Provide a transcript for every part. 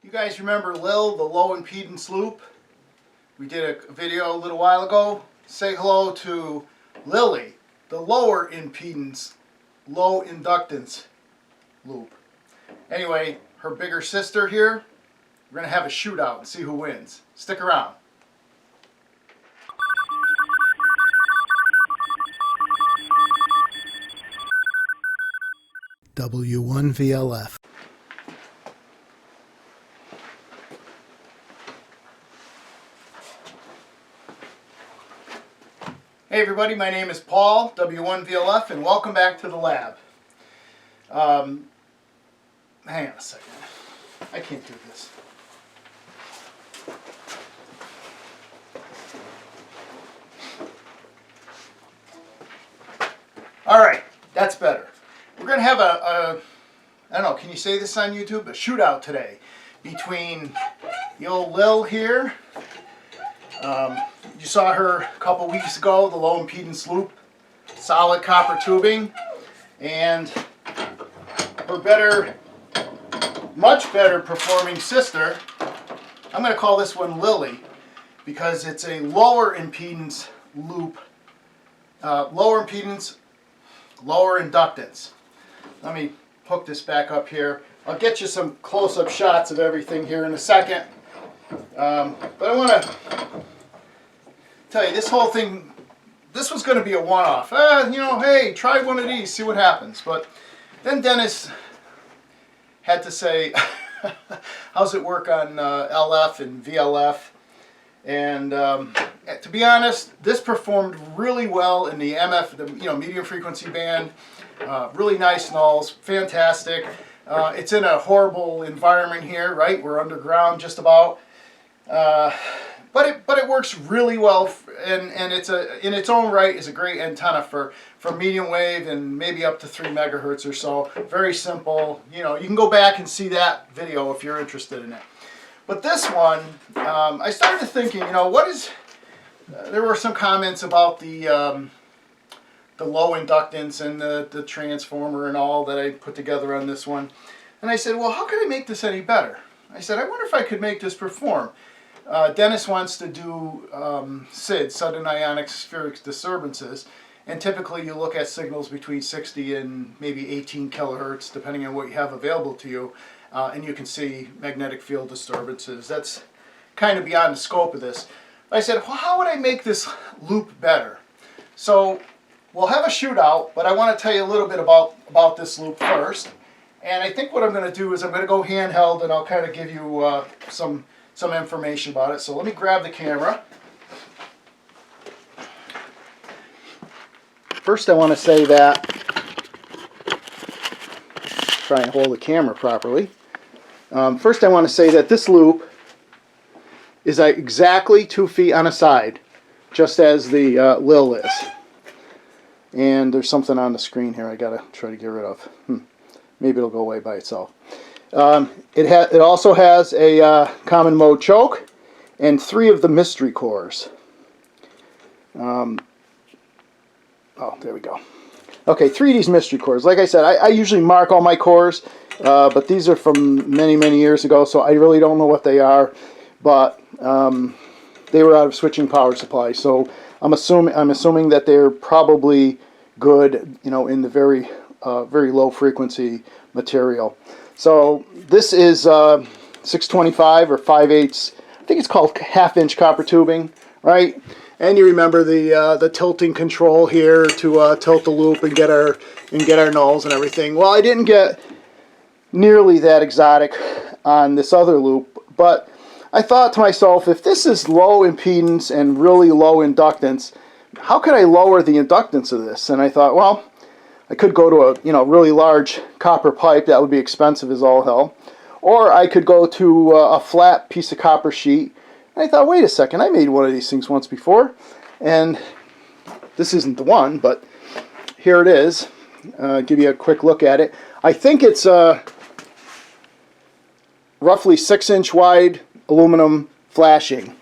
You guys remember LiL, the low impedance loop? We did a video a little while ago. Say hello to LiLi, the lower impedance, low inductance loop. Anyway, her bigger sister here, we're going to have a shootout and see who wins. Stick around. W1VLF. Hey everybody, my name is Paul, W1VLF, and welcome back to the lab. Hang on a second. I can't do this. Alright, that's better. We're going to have I don't know, can you say this on YouTube? A shootout today between the old LiL here. You saw her a couple weeks ago, the low impedance loop, solid copper tubing, and her better, much better performing sister. I'm going to call this one LiLi because it's a lower impedance loop, lower impedance, lower inductance. Let me hook this back up here. I'll get you some close-up shots of everything here in a second. But I want to tell you, this whole thing, this was going to be a one-off. You know, hey, try one of these, see what happens. But then Dennis had to say, how's it work on LF and VLF? And to be honest, this performed really well in the MF, the medium frequency band. Really nice nulls, fantastic. It's in a horrible environment here, right? We're underground just about. But it works really well, and it's in its own right is a great antenna for medium wave and maybe up to 3 megahertz or so. Very simple. You can go back and see that video if you're interested in it. But this one, I started thinking, what is? There were some comments about the low inductance and the transformer and all that I put together on this one, and I said, well, how could I make this any better? I said, I wonder if I could make this perform. Dennis wants to do SID, sudden ionic spheric disturbances, and typically you look at signals between 60 and maybe 18 kilohertz, depending on what you have available to you, and you can see magnetic field disturbances. That's kind of beyond the scope of this. I said, well, how would I make this loop better? So we'll have a shootout, but I want to tell you a little bit about this loop first. And I think what I'm going to do is I'm going to go handheld, and I'll kind of give you some information about it. So let me grab the camera. First I want to say that, try and hold the camera properly. First I want to say that this loop is exactly 2 feet on a side, just as the LiL is. And there's something on the screen here I got to try to get rid of. Maybe it'll go away by itself. It also has a common mode choke and 3 of the mystery cores. Oh, there we go. Okay, 3 of these mystery cores. Like I said, I usually mark all my cores, but these are from many, many years ago, so I really don't know what they are. But they were out of switching power supply, so I'm assuming that they're probably good, in the very low frequency material. So this is 625 or 5/8. I think it's called half-inch copper tubing, right? And you remember the tilting control here to tilt the loop and get our nulls and everything. Well, I didn't get nearly that exotic on this other loop, but I thought to myself, if this is low impedance and really low inductance, how could I lower the inductance of this? And I thought, well, I could go to a really large copper pipe. That would be expensive as all hell. Or I could go to a flat piece of copper sheet. And I thought, wait a second, I made one of these things once before. And this isn't the one, but here it is. Give you a quick look at it. I think it's roughly 6-inch wide aluminum flashing.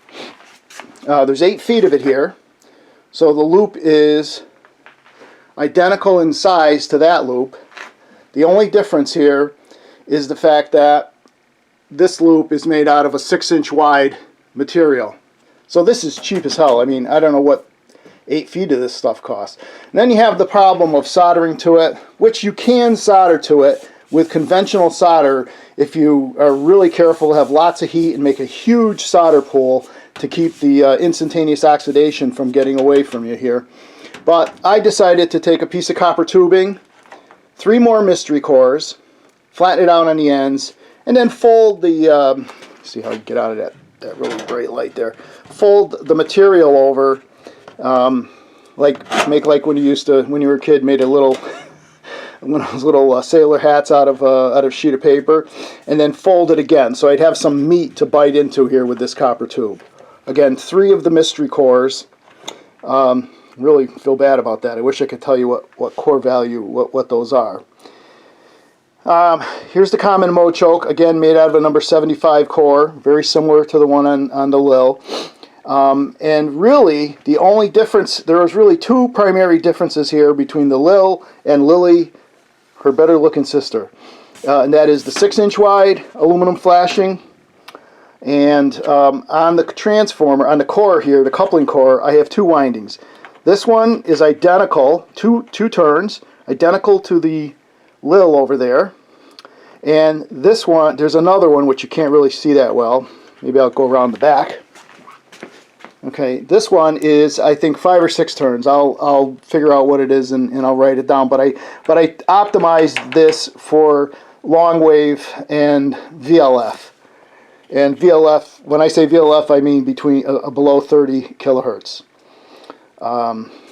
There's 8 feet of it here. So the loop is identical in size to that loop. The only difference here is the fact that this loop is made out of a 6-inch wide material. So this is cheap as hell. I mean, I don't know what 8 feet of this stuff costs. And then you have the problem of soldering to it, which you can solder to it with conventional solder if you are really careful, have lots of heat, and make a huge solder pool to keep the instantaneous oxidation from getting away from you here. But I decided to take a piece of copper tubing, 3 more mystery cores, flatten it out on the ends, and then fold the, see how you get out of that really bright light there, fold the material over, make like when you used to, when you were a kid, made a little, one of those little sailor hats out of a sheet of paper, and then fold it again, so I'd have some meat to bite into here with this copper tube. Again, 3 of the mystery cores. Really feel bad about that. I wish I could tell you what core value, what those are. Here's the common mode choke, again made out of a number 75 core, very similar to the one on the LIL. And really, the only difference, there was really 2 primary differences here between the LIL and LiLi, her better looking sister. And that is the 6-inch wide aluminum flashing. And on the transformer, on the core here, the coupling core, I have 2 windings. This one is identical, two turns, identical to the LiL over there. And this one, there's another one which you can't really see that well. Maybe I'll go around the back. Okay, this one is, I think, 5 or 6 turns. I'll figure out what it is and I'll write it down. But I optimized this for long wave and VLF. And VLF, when I say VLF, I mean between below 30 kilohertz.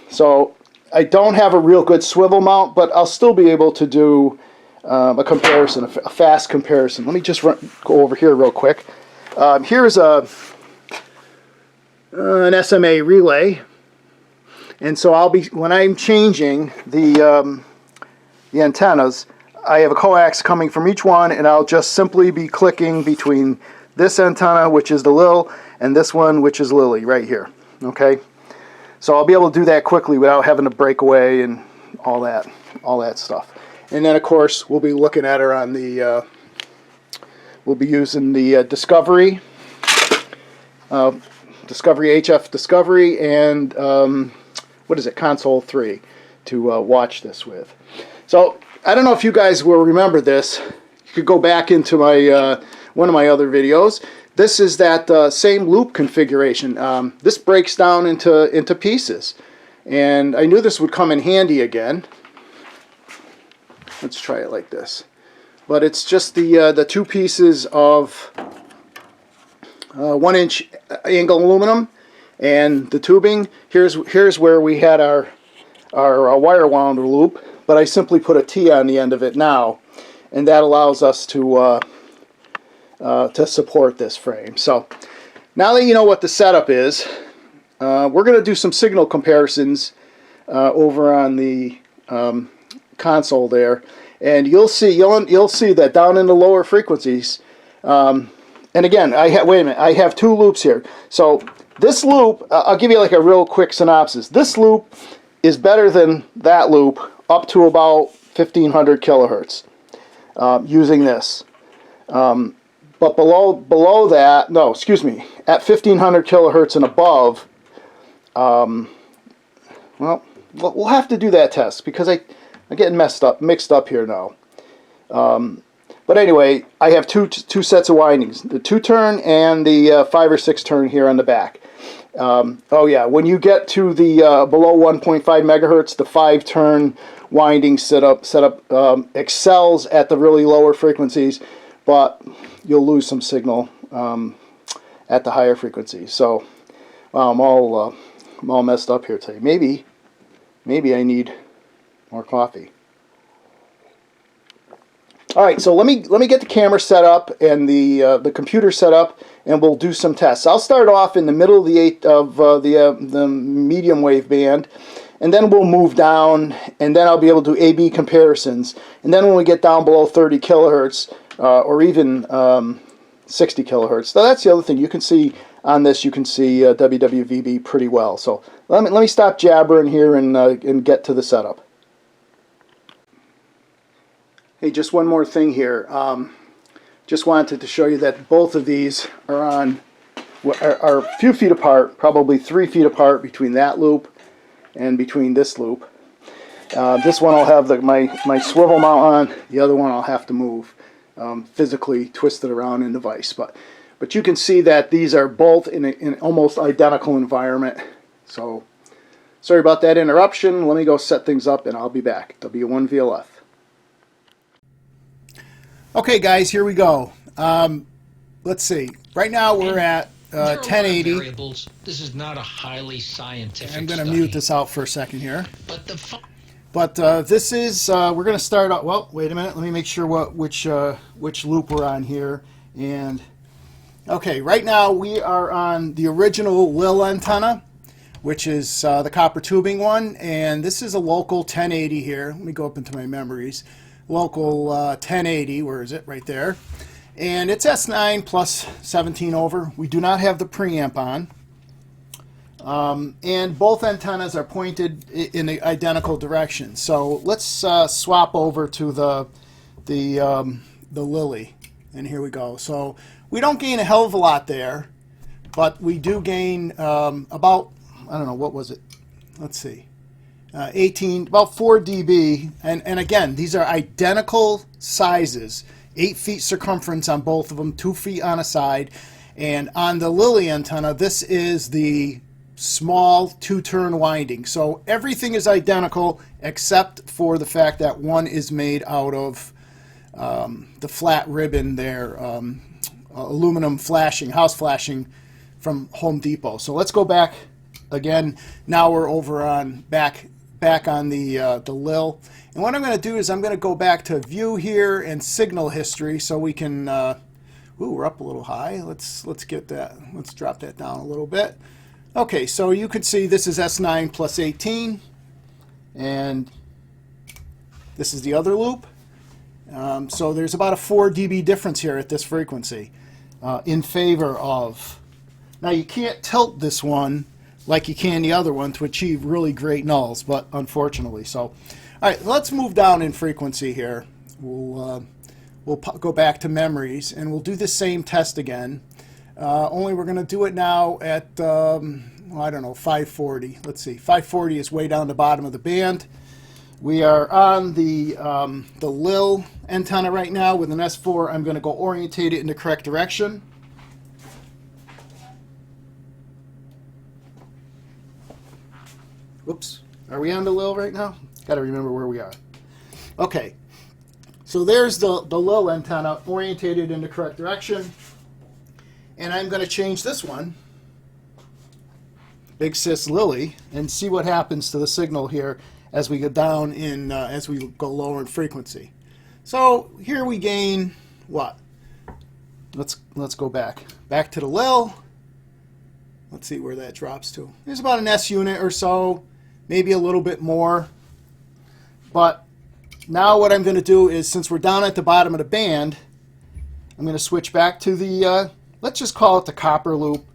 So I don't have a real good swivel mount, but I'll still be able to do a comparison, a fast comparison. Let me just go over here real quick. Here's an SMA relay, and so I'll be, when I'm changing the antennas, I have a coax coming from each one, and I'll just simply be clicking between this antenna, which is the LiL, and this one, which is LiLi, right here. Okay, so I'll be able to do that quickly without having to break away and all that stuff. And then, of course, we'll be looking at her on the, we'll be using the Discovery, HF Discovery, and what is it, Console 3 to watch this with. So I don't know if you guys will remember this. You could go back into my one of my other videos. This is that same loop configuration. This breaks down into pieces, and I knew this would come in handy again. Let's try it like this. But it's just the 2 pieces of 1-inch angle aluminum and the tubing. Here's where we had our wire wound loop, but I simply put a T on the end of it now, and that allows us to support this frame. So now that you know what the setup is, we're going to do some signal comparisons over on the console there, and you'll see that down in the lower frequencies. And again, wait a minute, I have 2 loops here. So this loop, I'll give you like a real quick synopsis. This loop is better than that loop up to about 1500 kilohertz using this. But below that, no, excuse me, at 1500 kilohertz and above, well, we'll have to do that test because I'm getting mixed up here now. But anyway, I have two sets of windings, the 2-turn and the 5 or 6 turn here on the back. Oh yeah, when you get to the below 1.5 megahertz, the 5-turn winding setup excels at the really lower frequencies, but you'll lose some signal at the higher frequencies. So I'm all messed up here today. Maybe I need more coffee. All right, so let me get the camera set up and the computer set up, and we'll do some tests. I'll start off in the middle of the medium wave band, and then we'll move down, and then I'll be able to do A/B comparisons. And then when we get down below 30 kilohertz, or even 60 kilohertz. So that's the other thing. You can see on this, you can see WWVB pretty well. So let me stop jabbering here and get to the setup. Hey, just one more thing here. just wanted to show you that both of these are a few feet apart, probably 3 feet apart between that loop and between this loop. This one I'll have my swivel mount on. The other one I'll have to move, physically twist it around in the vise. But you can see that these are both in an almost identical environment. So sorry about that interruption. Let me go set things up and I'll be back. W1 VLF. Okay guys, here we go. Let's see. Right now we're at 1080. Variables. This is not a highly scientific I'm going to mute this out for a second here. But this is, we're going to start out, well, wait a minute, let me make sure which loop we're on here. And, okay, right now we are on the original LIL antenna, which is the copper tubing one, and this is a local 1080 here. Let me go up into my memories. Local 1080, where is it? Right there. And it's S9 plus 17 over. We do not have the preamp on. And both antennas are pointed in the identical direction. So let's swap over to the LiLi. And here we go. So we don't gain a hell of a lot there, but we do gain about, I don't know, what was it? Let's see. 18, about 4 dB. And again, these are identical sizes. 8 feet circumference on both of them, 2 feet on a side. And on the LiLi antenna, this is the small 2-turn winding. So everything is identical except for the fact that one is made out of the flat ribbon there, aluminum flashing, house flashing from Home Depot. So let's go back again. Now we're over on back on the LiL. And what I'm going to do is I'm going to go back to view here and signal history so we can, ooh, we're up a little high. Let's get that, let's drop that down a little bit. Okay, so you can see this is S9 plus 18, and this is the other loop. So there's about a 4 dB difference here at this frequency in favor of. Now you can't tilt this one like you can the other one to achieve really great nulls, but unfortunately. So, all right, let's move down in frequency here. We'll go back to memories, and we'll do the same test again. Only we're going to do it now at, I don't know, 540. Let's see, 540 is way down the bottom of the band. We are on the LiL antenna right now with an S4. I'm going to go orientate it in the correct direction. Whoops. Are we on the LiL right now? Got to remember where we are. Okay. So there's the LiL antenna orientated in the correct direction. And I'm going to change this one, Big Sis LiLi, and see what happens to the signal here as we go down in, as we go lower in frequency. So here we gain what? Let's go back to the LiL. Let's see where that drops to. There's about an S unit or so, maybe a little bit more. But now what I'm going to do is, since we're down at the bottom of the band, I'm going to switch back to the, let's just call it the copper loop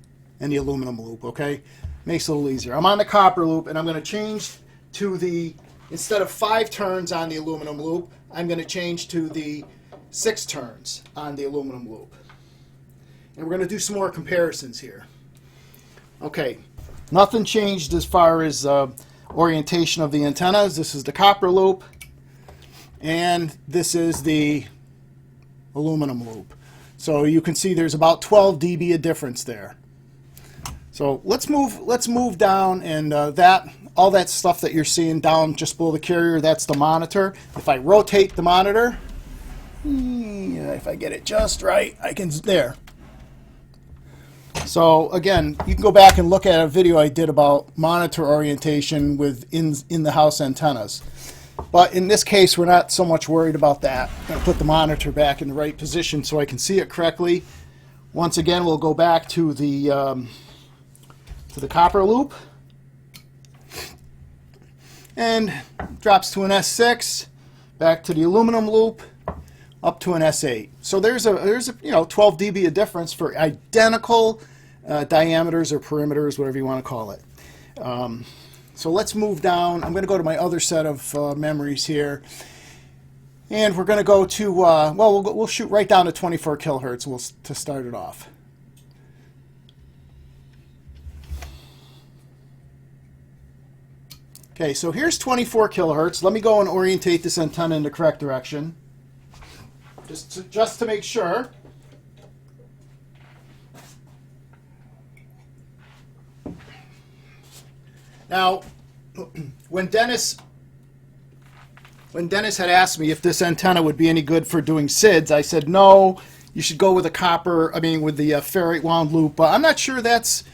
and the aluminum loop, okay? Makes it a little easier. I'm on the copper loop, and I'm going to change to the, instead of 5 turns on the aluminum loop, I'm going to change to the 6 turns on the aluminum loop. And we're going to do some more comparisons here. Okay, nothing changed as far as orientation of the antennas. This is the copper loop, and this is the aluminum loop. So you can see there's about 12 dB of difference there. So let's move down, and all that stuff that you're seeing down just below the carrier, that's the monitor. If I rotate the monitor, if I get it just right, I can, there. So again, you can go back and look at a video I did about monitor orientation with in-the-house antennas. But in this case, we're not so much worried about that. I'm going to put the monitor back in the right position so I can see it correctly. Once again, we'll go back to the copper loop. And drops to an S6, back to the aluminum loop, up to an S8. So there's a 12 dB of difference for identical diameters or perimeters, whatever you want to call it. So let's move down. I'm going to go to my other set of memories here. And we're going to go to, we'll shoot right down to 24 kilohertz to start it off. Okay, so here's 24 kilohertz. Let me go and orientate this antenna in the correct direction, just to make sure. Now, when Dennis had asked me if this antenna would be any good for doing SIDS, I said no. You should go with with the ferrite wound loop. But I'm not sure that's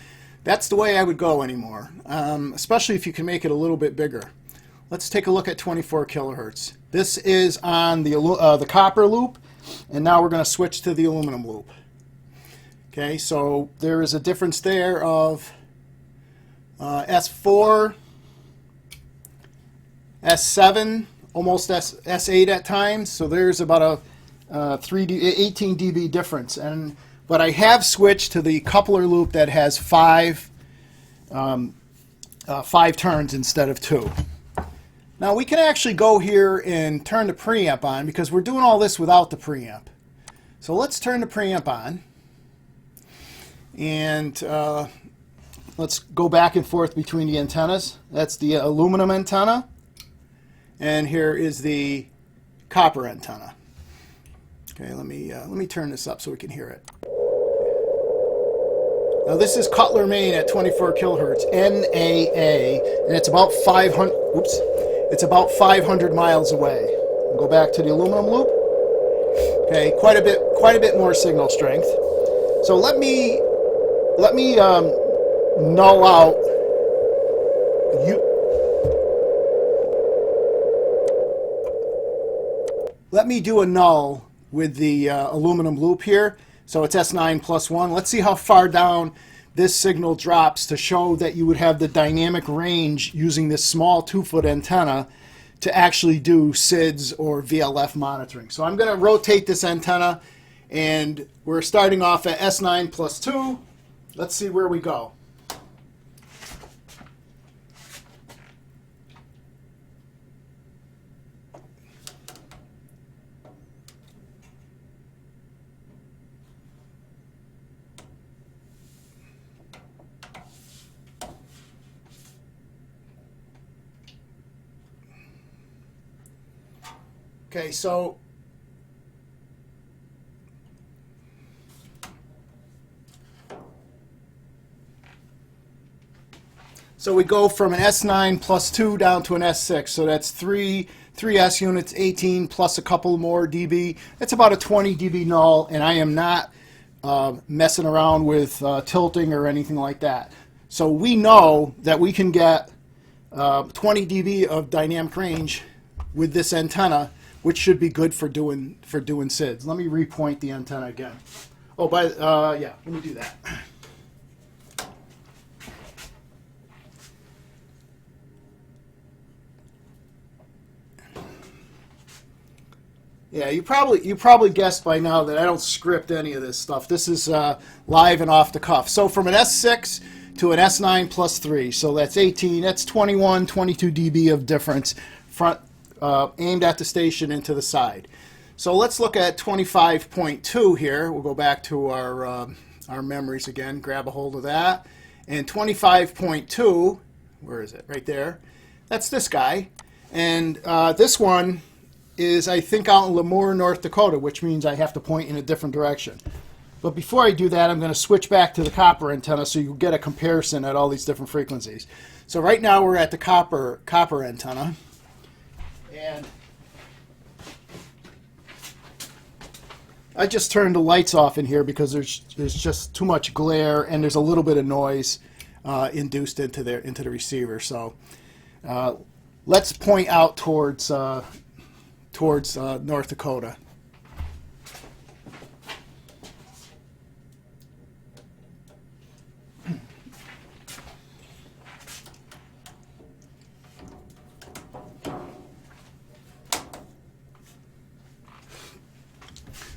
the way I would go anymore, especially if you can make it a little bit bigger. Let's take a look at 24 kilohertz. This is on the copper loop, and now we're going to switch to the aluminum loop. Okay, so there is a difference there of S4, S7, almost S8 at times. So there's about a 18 dB difference. But I have switched to the coupler loop that has five turns instead of 2. Now we can actually go here and turn the preamp on because we're doing all this without the preamp. So let's turn the preamp on. And let's go back and forth between the antennas. That's the aluminum antenna. And here is the copper antenna. Okay, let me turn this up so we can hear it. Now this is Cutler, Maine at 24 kilohertz, NAA, and it's about 500. Oops, it's about 500 miles away. We'll go back to the aluminum loop. Okay, quite a bit more signal strength. So let me null out. Let me do a null with the aluminum loop here. So it's S9 plus 1. Let's see how far down this signal drops to show that you would have the dynamic range using this small 2-foot antenna to actually do SIDS or VLF monitoring. So I'm going to rotate this antenna, and we're starting off at S9 plus 2. Let's see where we go. Okay, so we go from an S9 plus 2 down to an S6. So that's three S units, 18 plus a couple more dB. That's about a 20 dB null, and I am not messing around with tilting or anything like that. So we know that we can get 20 dB of dynamic range with this antenna, which should be good for doing SIDS. Let me repoint the antenna again. Oh, yeah, let me do that. Yeah, you probably guessed by now that I don't script any of this stuff. This is live and off the cuff. So from an S6 to an S9 plus 3, so that's 18. That's 21, 22 dB of difference front. Aimed at the station and to the side. So let's look at 25.2 here. We'll go back to our memories again, grab a hold of that. And 25.2, where is it? Right there. That's this guy. And this one is, I think, out in Lemoore, North Dakota, which means I have to point in a different direction. But before I do that, I'm going to switch back to the copper antenna so you get a comparison at all these different frequencies. So right now we're at the copper antenna. And I just turned the lights off in here because there's just too much glare and there's a little bit of noise induced into the receiver. So let's point out towards North Dakota.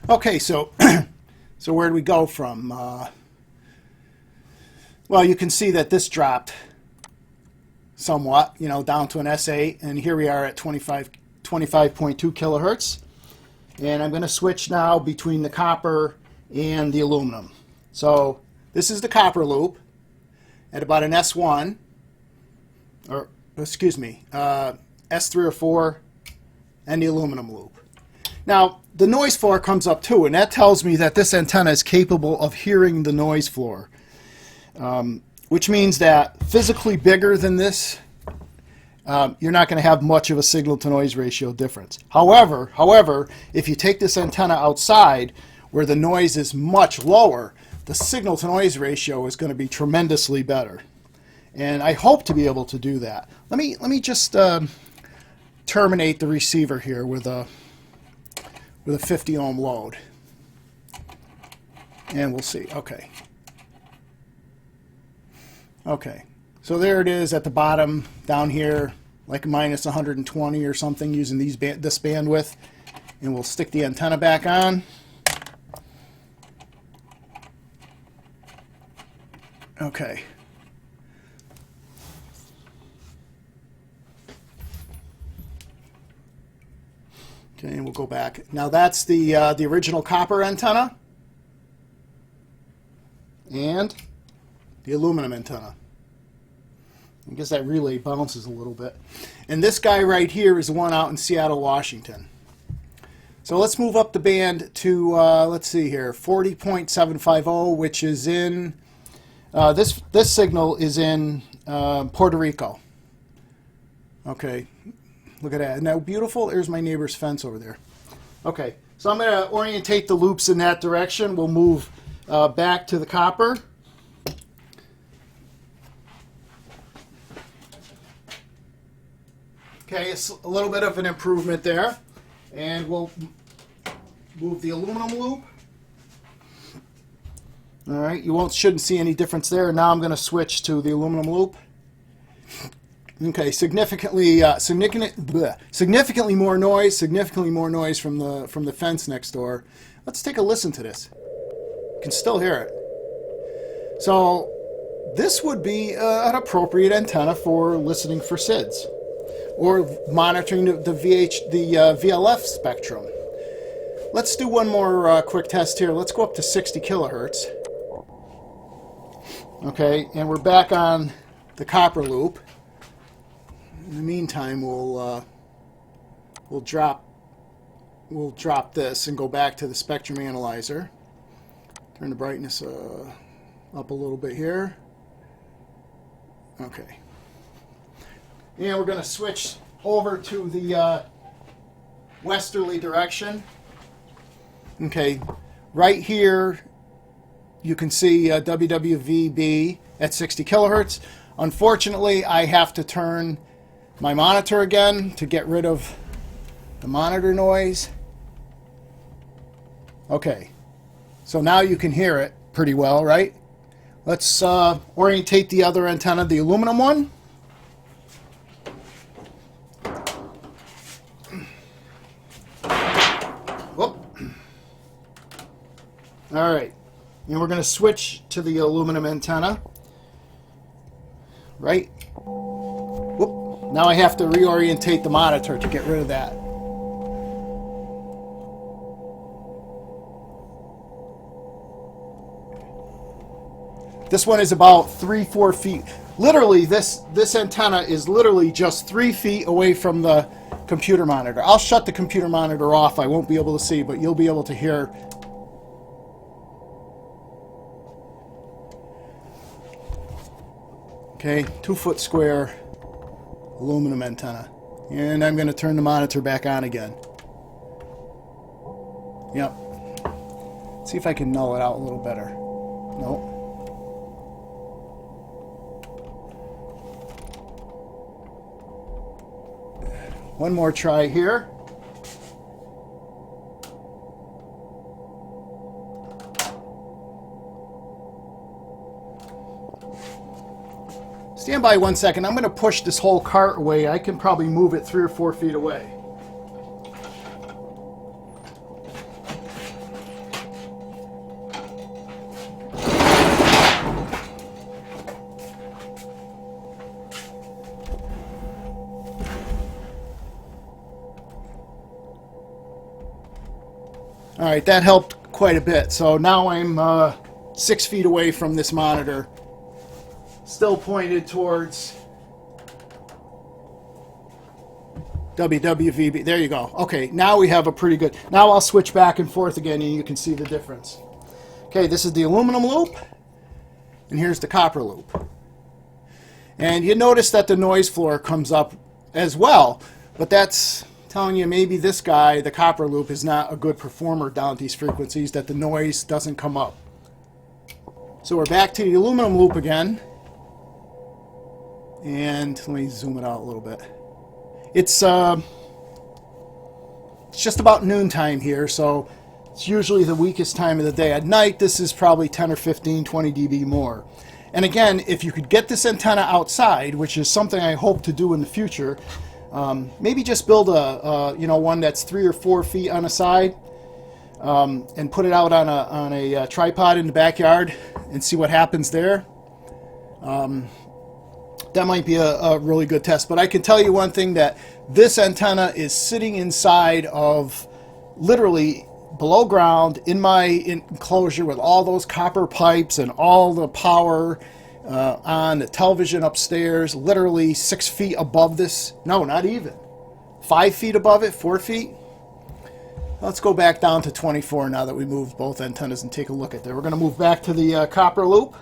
Okay, so where do we go from? Well, you can see that this dropped somewhat, down to an S8, and here we are at 25.2 kilohertz. And I'm going to switch now between the copper and the aluminum. So this is the copper loop at about an S1, or excuse me, S3 or 4, and the aluminum loop. Now, the noise floor comes up too, and that tells me that this antenna is capable of hearing the noise floor, which means that physically bigger than this, you're not going to have much of a signal-to-noise ratio difference. However, if you take this antenna outside where the noise is much lower, the signal-to-noise ratio is going to be tremendously better. And I hope to be able to do that. Let me just terminate the receiver here with a 50 ohm load, and we'll see. Okay, so there it is at the bottom down here, like minus 120 or something, using this bandwidth, and we'll stick the antenna back on. Okay. Okay, and we'll go back. Now that's the original copper antenna and the aluminum antenna. I guess that relay bounces a little bit. And this guy right here is the one out in Seattle, Washington. So let's move up the band to, let's see here, 40.750, which is in, this signal is in Puerto Rico. Okay. Look at that. Isn't that beautiful? There's my neighbor's fence over there. Okay, so I'm going to orientate the loops in that direction. We'll move back to the copper. Okay, it's a little bit of an improvement there. And we'll move the aluminum loop. All right, you shouldn't see any difference there. Now I'm going to switch to the aluminum loop. Okay, significantly more noise from the fence next door. Let's take a listen to this. You can still hear it. So this would be an appropriate antenna for listening for SIDS or monitoring the VLF spectrum. Let's do one more quick test here. Let's go up to 60 kilohertz. Okay, and we're back on the copper loop. In the meantime, we'll drop this and go back to the spectrum analyzer. Turn the brightness up a little bit here. Okay. And we're going to switch over to the westerly direction. Okay. Right here, you can see WWVB at 60 kilohertz. Unfortunately, I have to turn my monitor again to get rid of the monitor noise. Okay, so now you can hear it pretty well, right? Let's orientate the other antenna, the aluminum one. Whoop. All right, and we're going to switch to the aluminum antenna. Right? Whoop. Now I have to reorientate the monitor to get rid of that. This one is about 3-4 feet. Literally, this antenna is literally just 3 feet away from the computer monitor. I'll shut the computer monitor off. I won't be able to see, but you'll be able to hear. Okay, 2-foot square aluminum antenna. And I'm going to turn the monitor back on again. Yep. See if I can null it out a little better. Nope. One more try here. Stand by 1 second. I'm going to push this whole cart away. I can probably move it 3 or 4 feet away. right, that helped quite a bit. So now I'm 6 feet away from this monitor, still pointed towards WWVB. There you go. Okay, now we have a pretty good... Now I'll switch back and forth again and you can see the difference. Okay, this is the aluminum loop, and here's the copper loop. And you notice that the noise floor comes up as well, but that's telling you maybe this guy, the copper loop, is not a good performer down at these frequencies, that the noise doesn't come up. So we're back to the aluminum loop again. And let me zoom it out a little bit. It's just about noontime here, so it's usually the weakest time of the day. At night, this is probably 10 or 15, 20 dB more. And again, if you could get this antenna outside, which is something I hope to do in the future, maybe just build a one that's 3 or 4 feet on a side, and put it out on a tripod in the backyard and see what happens there. That might be a really good test. But I can tell you one thing, that this antenna is sitting inside of, literally below ground in my enclosure with all those copper pipes and all the power on the television upstairs, literally 6 feet above this. No, not even. 5 feet above it, 4 feet. Let's go back down to 24 now that we moved both antennas and take a look at that. We're going to move back to the copper loop.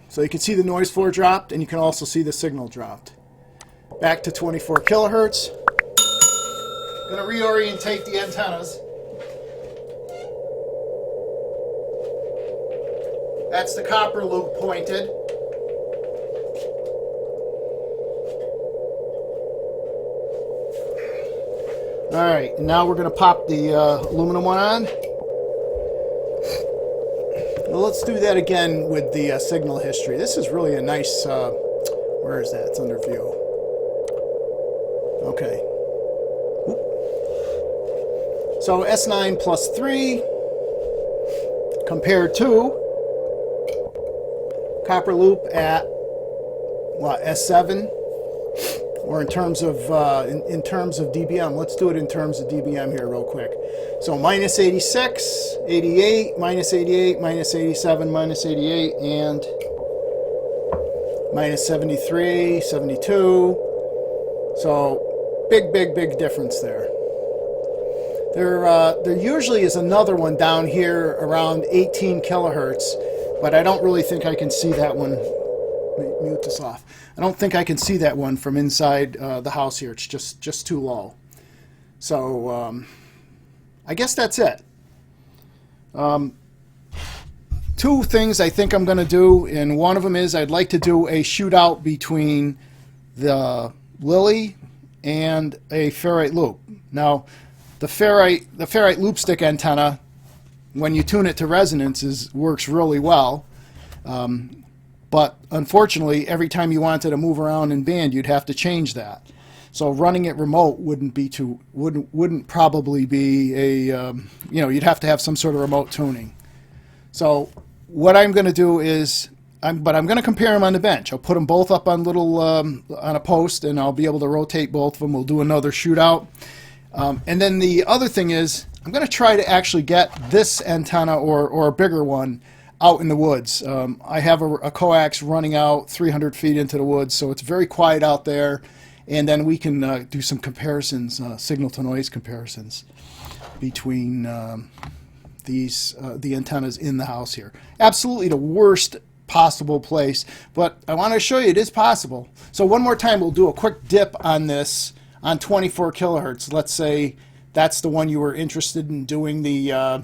So you can see the noise floor dropped, and you can also see the signal dropped. Back to 24 kilohertz. Going to reorientate the antennas. That's the copper loop pointed. All right, and now we're going to pop the aluminum one on. Well, let's do that again with the signal history. This is really a nice, where is that? It's under view. Okay. So S9 plus 3 compared to copper loop at what, S7, or in terms of in terms of dBm. Let's do it in terms of dBm here real quick. So minus 86, 88, minus 88, minus 87, minus 88, and minus 73, 72. So big difference there. There usually is another one down here around 18 kilohertz, but I don't really think I can see that one. Let me mute this off. I don't think I can see that one from inside the house here. It's just too low. So I guess that's it. Two things I think I'm going to do, and one of them is I'd like to do a shootout between the LiLi and a ferrite loop. Now, the ferrite loop stick antenna, when you tune it to resonance, works really well. But unfortunately, every time you wanted to move around in band, you'd have to change that. So running it remote wouldn't probably be a you'd have to have some sort of remote tuning. So what I'm going to do is I'm going to compare them on the bench. I'll put them both up on little on a post, and I'll be able to rotate both of them. We'll do another shootout. And then the other thing is, I'm going to try to actually get this antenna or a bigger one out in the woods. I have a coax running out 300 feet into the woods, so it's very quiet out there. And then we can do some comparisons, signal-to-noise comparisons between the antennas in the house here. Absolutely the worst possible place, but I want to show you it is possible. So one more time, we'll do a quick dip on this on 24 kilohertz. Let's say that's the one you were interested in doing the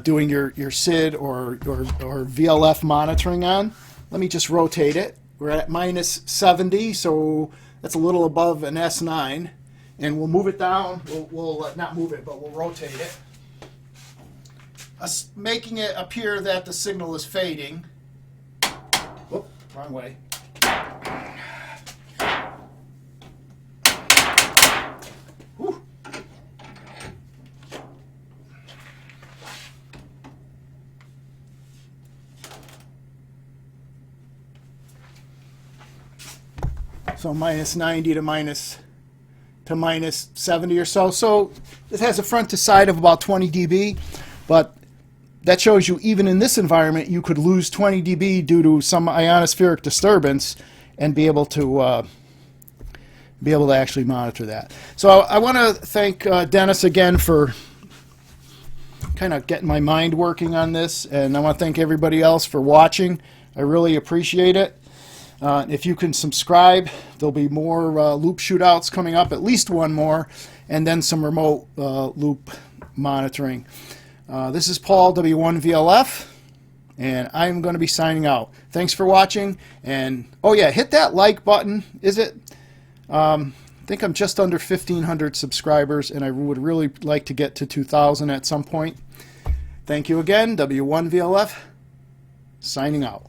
doing your SID or VLF monitoring on. Let me just rotate it. We're at minus 70, so that's a little above an S9, and we'll move it down. We'll not move it, but we'll rotate it, making it appear that the signal is fading. Whoop, wrong way. Whew. So minus 90 to minus to minus 70 or so. So it has a front to side of about 20 dB, but that shows you even in this environment you could lose 20 dB due to some ionospheric disturbance and be able to actually monitor that. So I want to thank Dennis again for kind of getting my mind working on this, and I want to thank everybody else for watching. I really appreciate it. If you can subscribe, there'll be more loop shootouts coming up, at least one more, and then some remote loop monitoring. This is Paul, W1VLF, and I'm going to be signing out. Thanks for watching, and oh yeah, hit that like button. I think I'm just under 1,500 subscribers, and I would really like to get to 2,000 at some point. Thank you again, W1VLF, signing out.